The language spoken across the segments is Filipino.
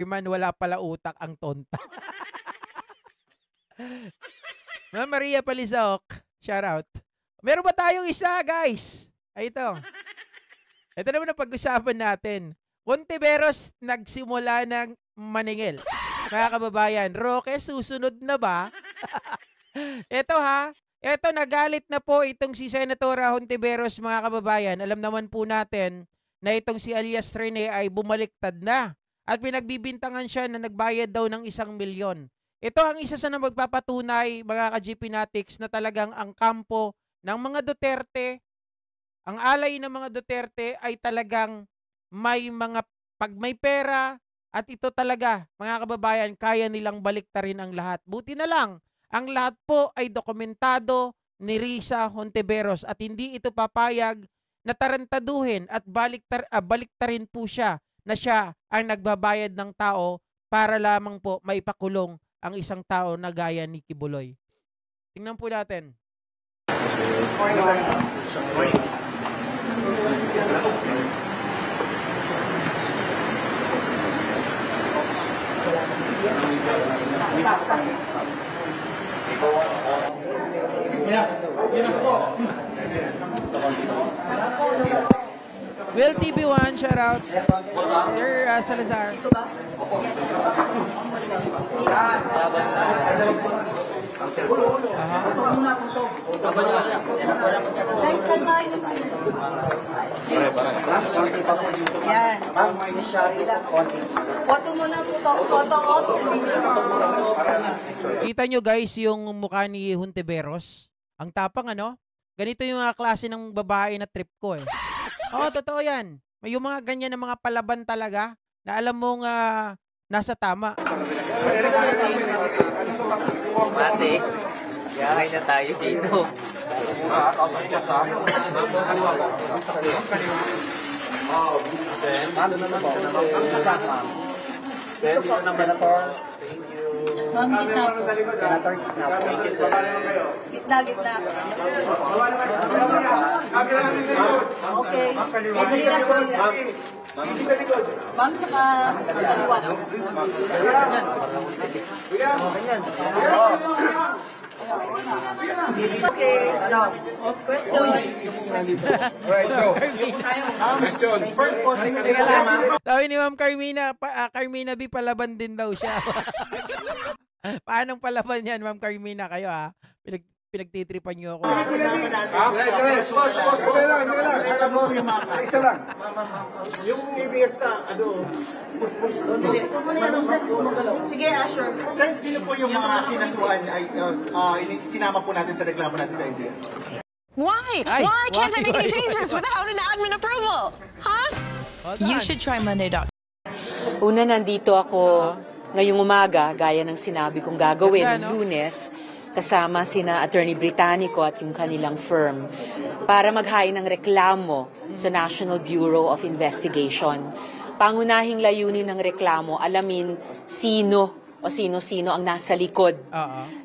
Man, wala pala utak ang tonta. Ma'am Maria Palisok, shout out. Meron ba tayong isa, guys? Ay, ito. Ito naman ang pag-usapan natin. Hontiveros nagsimula ng maningil. Kaya kababayan, Roque, susunod na ba? Ito ha, ito nagalit na po itong si Senatora Hontiveros, mga kababayan. Alam naman po natin na itong si alias Rene ay bumaliktad na. At pinagbibintangan siya na nagbayad daw ng 1 milyon. Ito ang isa sa na magpapatunay, mga ka-GP Natics, na talagang ang kampo ng mga Duterte, ang alay ng mga Duterte ay talagang may mga, pag may pera, at ito talaga, mga kababayan, kaya nilang baliktarin ang lahat. Buti na lang, ang lahat po ay dokumentado ni Risa Hontiveros at hindi ito papayag na tarantaduhin at baliktarin po siya na siya ang nagbabayad ng tao para lamang po maipakulong ang isang tao na gaya ni Kibuloy. Tingnan po natin. Will TV1, shout out. Sir Salazar. Yan. Photo mo na po, photo ops. Kita nyo guys yung mukha ni Hontiveros. Ang tapang ano? Ganito yung mga klase ng babae na trip ko eh. Oo, totoo yan. May yung mga ganyan na mga palaban talaga na alam mong nasa tama. Mate, yahay na tayo dito. Ma'am, gitna po. Thank you, sir. Gitna. Okay. Madali lang po yan. Ma'am, saka kaliwa. Okay. Question. Question. First po, Teka lang. Sabi ni Ma'am Carmina, Carmina B, palaban din daw siya. Paanong palaban yan, Ma'am Carmina? Kayo pinagtitripan niyo ako. Isa lang. Yung EBS na, Sige, Asher. sino po yung mga kinasuhan ay sinama po natin sa reklamo natin sa India? Why? Ay, Why can't I why? make any changes without an admin approval? Huh? You should try Monday.com. Una, nandito ako ngayong umaga, gaya ng sinabi kong gagawin Ganda, no? ng Lunes, kasama sina Attorney Britannico at yung kanilang firm para maghain ng reklamo sa National Bureau of Investigation. Pangunahing layunin ng reklamo, alamin sino o sino-sino ang nasa likod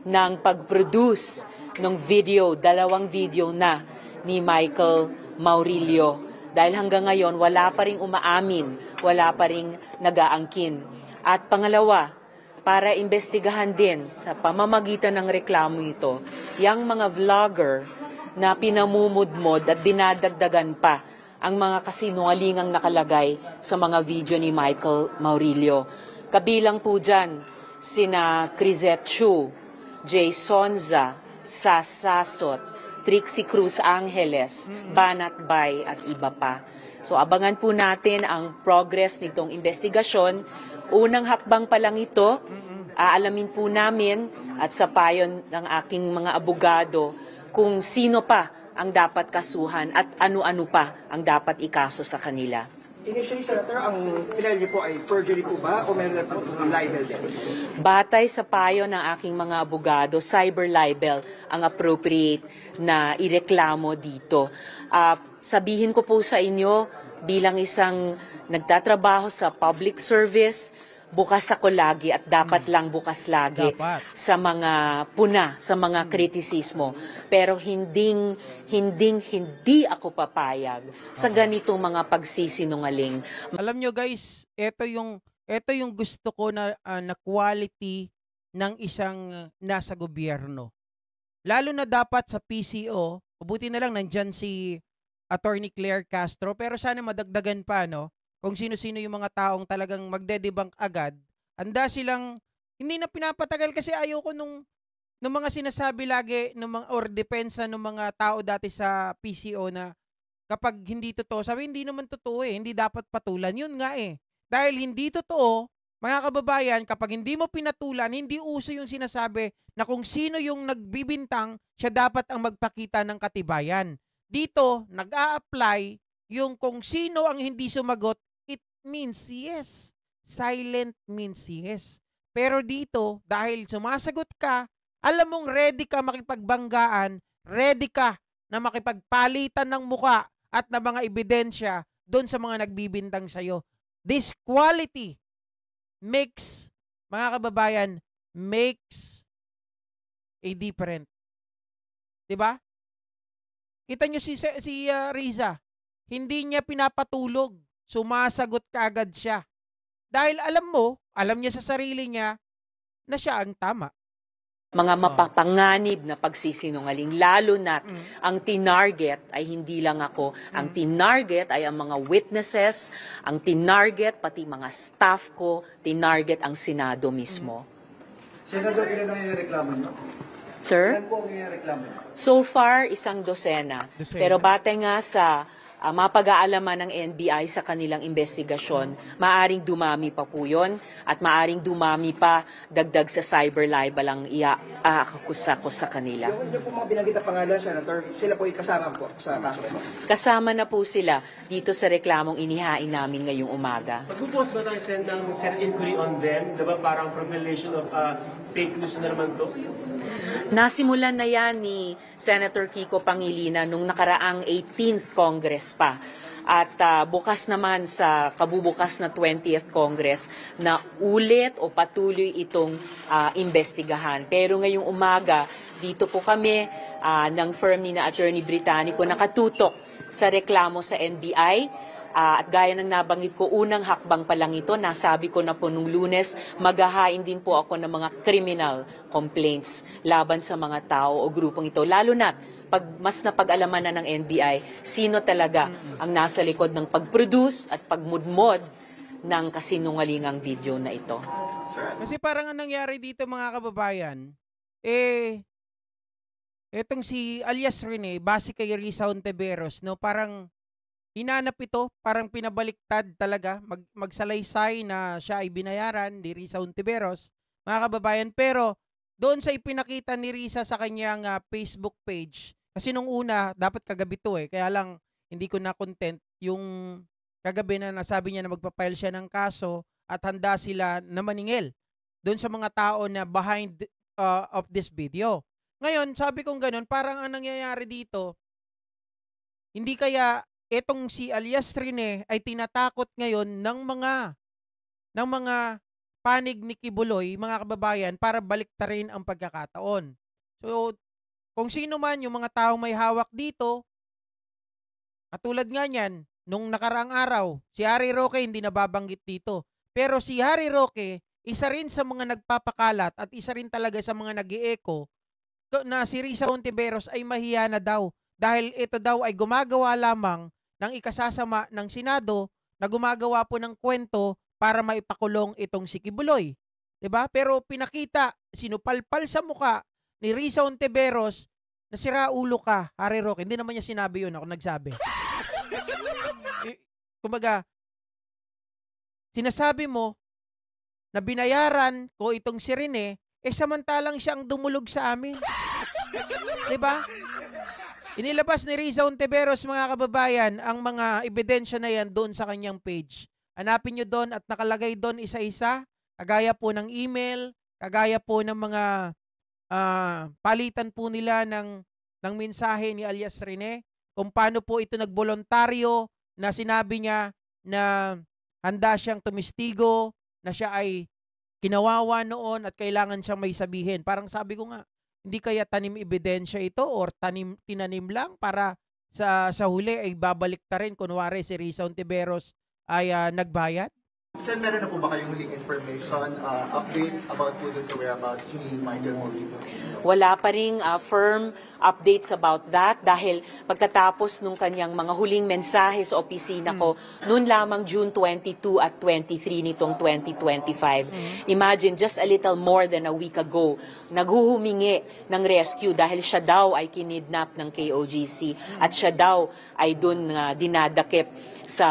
ng pag-produce ng video, 2 video na ni Michael Maurilio. Dahil hanggang ngayon, wala pa ring umaamin, wala pa ring nag-aangkin. At pangalawa, para imbestigahan din sa pamamagitan ng reklamo ito, yung mga vlogger na pinamumudmod at dinadagdagan pa ang mga kasinungalingang nakalagay sa mga video ni Michael Maurilio. Kabilang po dyan, sina Crisette Chu, Jay Sonza, Sas Sasot, Trixie Cruz Angeles, Banat Bay at iba pa. So abangan po natin ang progress nitong investigasyon. Unang hakbang pa lang ito, aalamin po namin at sa payon ng aking mga abogado kung sino pa ang dapat kasuhan at ano-ano pa ang dapat ikaso sa kanila. Initially, Senator, ang pinal niyo po ay perjury po ba o meron na po libel din? Batay sa payo ng aking mga abogado, cyber libel ang appropriate na ireklamo dito. Sabihin ko po sa inyo, bilang isang nagtatrabaho sa public service, bukas ako lagi at dapat lang bukas lagi sa mga puna, sa mga kritisismo. Pero hindi ako papayag sa ganitong mga pagsisinungaling. Alam nyo guys, ito yung ito yung gusto ko na quality ng isang nasa gobyerno. Lalo na dapat sa PCO, mabuti na lang nandyan si Attorney Claire Castro, pero sana madagdagan pa, no? Kung sino-sino yung mga taong talagang magde-debunk agad, handa silang, hindi na pinapatagal kasi ayoko nung mga sinasabi lagi or depensa ng mga tao dati sa PCO na kapag hindi totoo, sabi hindi naman totoo hindi dapat patulan. Yun nga Dahil hindi totoo, mga kababayan, kapag hindi mo pinatulan, hindi uso yung sinasabi na kung sino yung nagbibintang, siya dapat ang magpakita ng katibayan. Dito, nag-a-apply yung kung sino ang hindi sumagot, it means yes. Silent means yes. Pero dito, dahil sumasagot ka, alam mong ready ka makipagbanggaan, ready ka na makipagpalitan ng muka at na mga ebidensya doon sa mga nagbibintang sa'yo. This quality makes, mga kababayan, makes a different. Diba? Kita nyo si Riza, hindi niya pinapatulog, sumasagot kaagad siya. Dahil alam niya sa sarili niya na siya ang tama. Mga mapapanganib na pagsisinungaling, lalo na ang tinarget ay hindi lang ako. Ang tinarget ay ang mga witnesses, ang tinarget pati mga staff ko, tinarget ang Senado mismo. Senator, ilan ang inireklamo niyo? Sir? Ilan po ang inireklamo niyo? So far, 1 dosena. Pero batay nga sa mapag-aalaman ng NBI sa kanilang investigasyon, maaring dumami pa po yun at maaring dumami pa dagdag sa cyber libel ang iaakakusa ko sa kanila. Yung po mga binanggit na pangalan, Senator, sila po kasama po sa kaso ito? Kasama na po sila dito sa reklamong inihain namin ngayong umaga. Magpupost ba tayo ng inquiry on them? Diba parang profilation of fake news na naman to? Nasimulan na yan ni Senator Kiko Pangilinan nung nakaraang 18th Congress pa. At bukas naman sa kabubukas na 20th Congress na ulit o patuloy itong investigahan. Pero ngayong umaga, dito po kami ng firm ni na Attorney Británico nakatutok sa reklamo sa NBI. At gaya ng nabanggit ko, unang hakbang pa lang ito, nasabi ko na po nung Lunes, maghahain din po ako ng mga criminal complaints laban sa mga tao o grupong ito. Lalo na, pag mas napag-alaman na ng NBI, sino talaga ang nasa likod ng pag-produce at pagmudmod ng kasinungalingang video na ito. Kasi parang ang nangyari dito mga kababayan, etong si alias Rene, base kay Risa Hontiveros, no, parang hinanap ito, parang pinabaliktad talaga, magsalaysay na siya ay binayaran ni Risa Hontiveros, mga kababayan. Pero doon sa ipinakita ni Risa sa kanyang Facebook page, kasi nung una, dapat kagabi to kaya lang hindi ko na content yung kagabi na nasabi niya na magpapile siya ng kaso at handa sila na maningil doon sa mga tao na behind of this video. Ngayon, sabi kong ganun, parang ang nangyayari dito, hindi kaya etong si alias Rene ay tinatakot ngayon ng mga panig ni Kibuloy, mga kababayan, para baliktarin ang pagkakataon. So, kung sino man yung mga tao may hawak dito, katulad nga niyan, nung nakaraang araw, si Harry Roque hindi nababanggit dito. Pero si Harry Roque, isa rin sa mga nagpapakalat at isa rin talaga sa mga nag-i-echo na si Risa Hontiveros ay mahiya na daw dahil ito daw ay gumagawa lamang ng ikasasama ng Senado na gumagawa po ng kwento para maipakulong itong si Kibuloy. 'Di ba? Pero pinakita, sinupalpal sa muka ni Risa Hontiveros na sira ulo ka, Harry Roque. Hindi naman niya sinabi yun, ako nagsabi. Kumbaga, sinasabi mo na binayaran ko itong si Rene, samantalang siya ang dumulog sa amin. 'Di ba? Inilabas ni Risa Hontiveros, mga kababayan, ang mga ebidensya na yan doon sa kanyang page. Hanapin nyo doon at nakalagay doon isa-isa, kagaya po ng email, kagaya po ng mga palitan po nila ng mensahe ni alias Rene, kung paano po ito nagbolontaryo na sinabi niya na handa siyang tumistigo, na siya ay kinawawa noon at kailangan siyang may sabihin. Parang sabi ko nga, hindi kaya tanim ebidensya ito or tinanim lang para sa huli ay babalik ta rin kunwari si Risa Hontiveros ay nagbayad? Sir, meron na po ba kayong huling information, update about po dun sa whereabouts ni Michael Morillo? Wala pa ring firm updates about that dahil pagkatapos nung kanyang mga huling mensahe sa opisina ko, noon lamang June 22 at 23 nitong 2025. Imagine, just a little more than a week ago, naghuhumingi ng rescue dahil siya daw ay kinidnap ng KOGC at siya daw ay dun dinadakip sa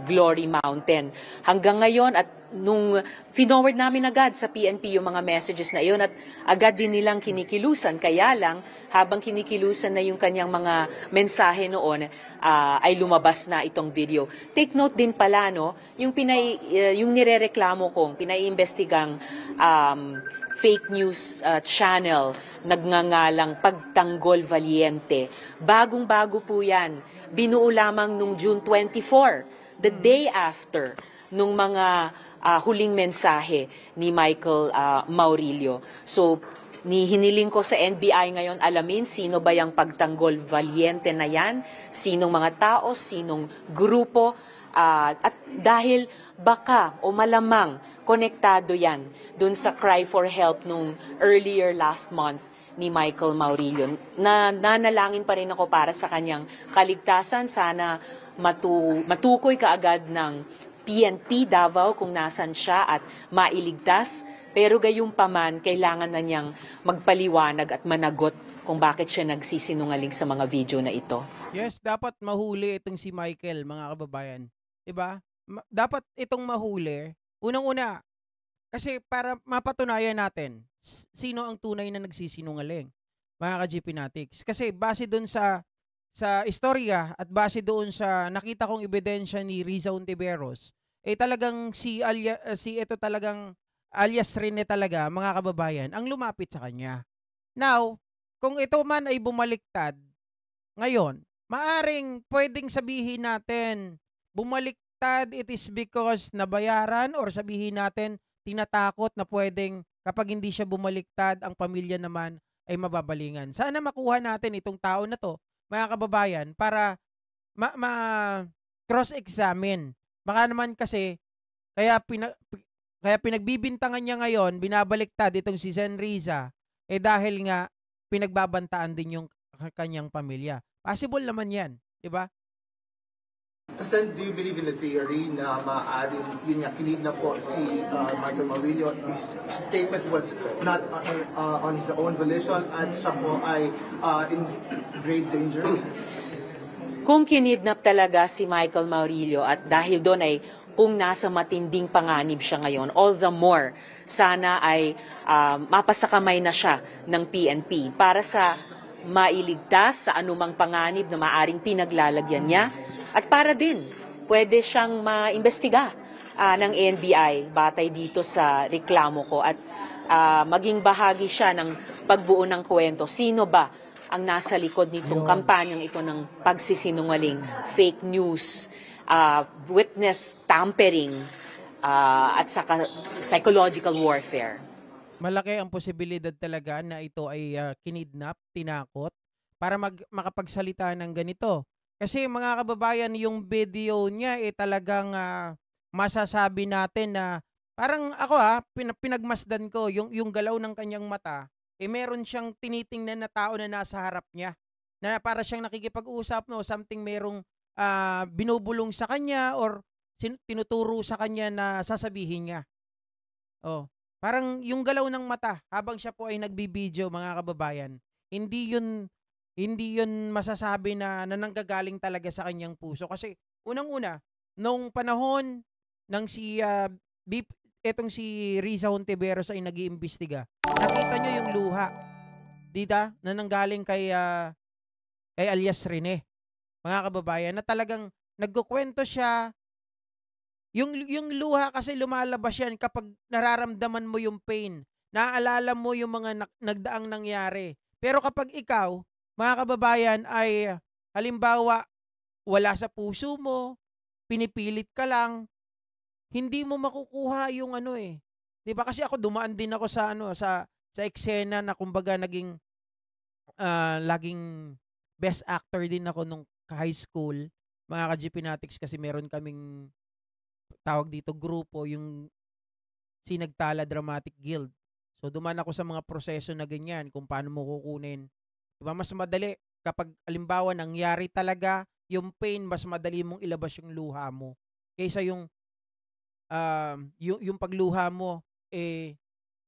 Glory Mountain. Hanggang ngayon at nung forward namin agad sa PNP yung mga messages na iyon at agad din nilang kinikilusan. Kaya lang, habang kinikilusan na yung kanyang mga mensahe noon, ay lumabas na itong video. Take note din pala, no, yung nirereklamo kong, pinaiimbestigang fake news channel, nagngangalang Pagtanggol Valiente. Bagong-bago po yan. Binuo lamang nung June 24, the day after nung mga huling mensahe ni Michael Maurilio. So, hiniling ko sa NBI ngayon alamin sino ba yung Pagtanggol Valiente na yan, sinong mga tao, sinong grupo, at dahil baka o malamang konektado yan dun sa cry for help nung earlier last month ni Michael Maurilio. Nanalangin pa rin ako para sa kanyang kaligtasan. Sana matukoy kaagad ng PNP Davao kung nasan siya at mailigtas. Pero gayunpaman, kailangan na niyang magpaliwanag at managot kung bakit siya nagsisinungaling sa mga video na ito. Yes, dapat mahuli itong si Michael, mga kababayan. Diba? Dapat itong mahuli. Unang-una, kasi para mapatunayan natin sino ang tunay na nagsisinungaling, mga ka-GPnatics. Kasi base doon sa istorya at base doon sa nakita kong ebidensya ni Riza Ontiveros, talagang ito talagang alias Rene talaga, mga kababayan, ang lumapit sa kanya. Now, kung ito man ay bumaliktad, ngayon, maaring pwedeng sabihin natin, bumaliktad, it is because nabayaran, or sabihin natin, tinatakot na pwedeng kapag hindi siya bumaliktad, ang pamilya naman ay mababalingan. Sana makuha natin itong tao na to, mga kababayan, para cross-examine. Baka naman kasi, kaya pinagbibintangan niya ngayon, binabaliktad itong si Sen Riza, dahil nga pinagbabantaan din yung kanyang pamilya. Possible naman yan, di ba? Sen, do you believe in the theory na maaaring yun nga kinidnap po si Michael Maurilio? His statement was not on his own volition at siya po ay in grave danger? Kung kinidnap talaga si Michael Maurilio at dahil doon ay kung nasa matinding panganib siya ngayon, all the more sana ay mapasakamay na siya ng PNP para sa mailigtas sa anumang panganib na maaring pinaglalagyan niya. At para din, pwede siyang maimbestiga ng NBI batay dito sa reklamo ko at maging bahagi siya ng pagbuo ng kwento. Sino ba ang nasa likod nitong kampanyang ito ng pagsisinungaling, fake news, witness tampering, at saka psychological warfare? Malaki ang posibilidad talaga na ito ay kinidnap, tinakot, para makapagsalita ng ganito. Kasi mga kababayan, yung video niya talagang masasabi natin na parang ako pinagmasdan ko yung galaw ng kanyang mata, meron siyang tinitingnan na tao na nasa harap niya. Na para siyang nakikipag-usap, no, something merong binubulong sa kanya or tinuturo sa kanya na sasabihin niya. Oh, parang yung galaw ng mata habang siya po ay nagbibideo, mga kababayan, hindi yun masasabi na nanggagaling talaga sa kanyang puso. Kasi unang-una, nung panahon ng etong si Riza Ontiveros ay nag-iimbestiga, nakita nyo yung luha, dita, na nanggaling kay alias Rene, mga kababayan, na talagang nagkukwento siya. Yung luha kasi lumalabas yan kapag nararamdaman mo yung pain, naaalala mo yung mga nagdaang nangyari. Pero kapag ikaw, mga kababayan, ay halimbawa wala sa puso mo, pinipilit ka lang, hindi mo makukuha yung ano 'Di ba kasi ako dumaan din ako sa eksena na kumbaga naging laging best actor din ako nung high school, mga ka-GPnatics, kasi meron kaming tawag dito, grupo, yung Sinagtala Dramatic Guild. So, duman ako sa mga proseso na ganyan, kung paano mo kukunin. Diba, mas madali, kapag alimbawa nangyari talaga yung pain, mas madali mong ilabas yung luha mo. Kaysa yung pagluha mo,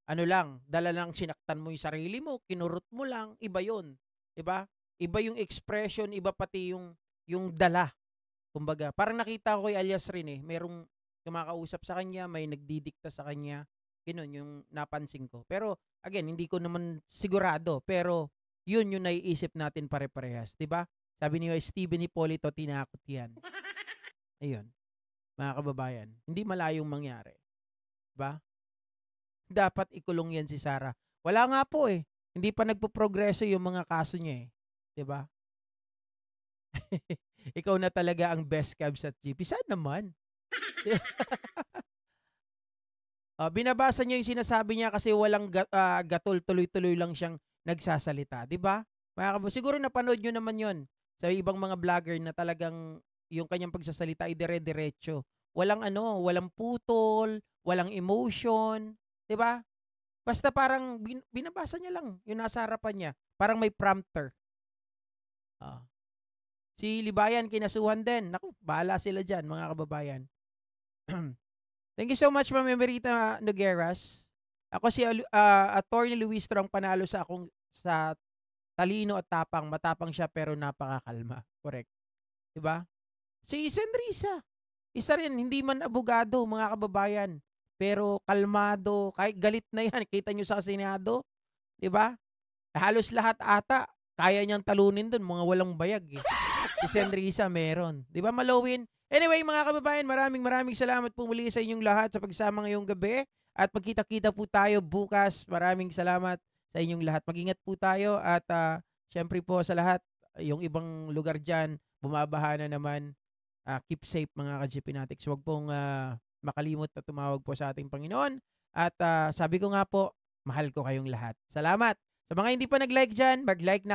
ano lang, dala lang sinaktan mo yung sarili mo, kinurot mo lang, iba yun. Diba? Iba yung expression, iba pati yung dala. Kumbaga, parang nakita ko kay Alias rin merong kumakausap sa kanya, may nagdidikta sa kanya. Yun yung napansin ko. Pero, again, hindi ko naman sigurado. Pero, yun yung naiisip natin pare-parehas. Diba? Sabi niyo, Steven Hipolito, tinakot yan. Ayun. Mga kababayan, hindi malayong mangyari. Diba? Dapat ikulong yan si Sara. Wala nga po Hindi pa nagpo-progreso yung mga kaso niya Diba? Ikaw na talaga ang best cabs at GP. Saan naman? Binabasa niya yung sinasabi niya kasi walang gatol, tuloy-tuloy lang siyang nagsasalita. Diba? Siguro napanood nyo naman yon sa ibang mga vlogger na talagang yung kanyang pagsasalita ay dire-diretso. Walang walang putol, walang emotion. Diba? Basta parang binabasa niya lang yung nasa harapan niya. Parang may prompter. Si Libayan, kinasuhan din. Naku, bahala sila dyan, mga kababayan. Thank you so much, Ma'am Emerita Nogueras. Ako si Attorney Luis Strong, panalo sa talino at tapang. Matapang siya pero napakakalma. Correct. Diba? Si Sendrisa. Isa rin, hindi man abogado, mga kababayan. Pero kalmado, kahit galit na yan. Kita nyo sa Senado. Diba? Halos lahat ata, kaya niyang talunin dun, mga walang bayag Si Sendrisa meron. Diba, Malowin? Anyway, mga kababayan, maraming salamat po muli sa inyong lahat sa pagsama ngayong gabi. At magkita-kita po tayo bukas. Maraming salamat sa inyong lahat. Mag-ingat po tayo at syempre po sa lahat, yung ibang lugar dyan, bumabaha na naman. Keep safe mga ka-GP Natics. Huwag pong makalimot na tumawag po sa ating Panginoon. At sabi ko nga po, mahal ko kayong lahat. Salamat. Sa mga hindi pa nag-like dyan, mag-like na